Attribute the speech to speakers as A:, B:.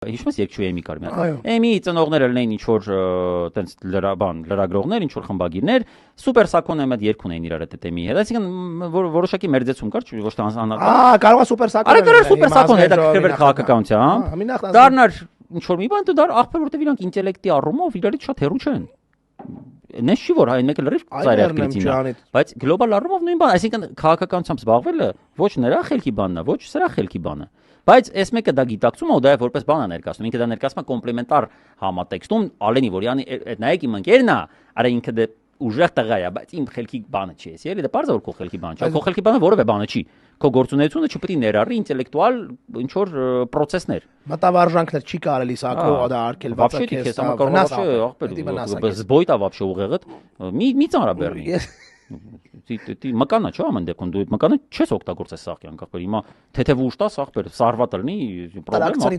A: Հիշում ես երկչու էմի կար մի հատ։ Էմի ծնողները լինեին ինչ որ տենց լրագրողներ, ինչ որ խմբագիրներ, սուպեր սակոն եմ այդ երգ ունեին իրար այդ էմի հետ։ Այսինքն որոշակի մերձեցում կար, ոչ թե անհատական։
B: Կարող է սուպեր սակոն։
A: Արա կարող սուպեր սակոն հետաքրքրվեր քաղաքականությամբ, հա։ Դառնար ինչ որ մի բան դու դար ախպեր որտեվ իրանք ինտելեկտի առումով իրարից շատ հեռու չեն։ Նես չի որ այն մեկը լրիվ ծայրահեղ կրիտինա, բայց գլոբալ առումով նույն բան, այսինքն քաղաքականությամբ զբաղվելը ոչ նրա խելքի բանն է, ոչ սրա խելքի բանը։ Բայց այս մեկը դա գիտակցում է ու դա է որպես բան է ներկայացնում, ինքը դա ներկայացնում է կոմպլեմենտար համատեքստում Ալենի Որյանի, նայեք իմ ընկերն է, արա ինքը դե ուժեղ տղա է, բայց իմ խելքի բանը չի, էլի դա պարզ է որ քո խելքի բանը չի, քո խելքի բանը որևէ բանը չի, քո գործունեությունը չպետք է ներառի ինտելեկտուալ ինչ որ process-ներ։
B: Մտավարժանքներ չի կարելի սակո դա արկելված է քեզ
A: վնաս ախպեր, զբոյտա вообще ուղեղդ, մի ծանրաբեռնի։ Դի մկանա չէ ամեն դեպքում դու մկանը չես օգտագործես սաղ կյանք ախպեր հիմա թեթև ուշտա սաղ բեր սարվատը լինի պրոբլեմ
B: տարակցանի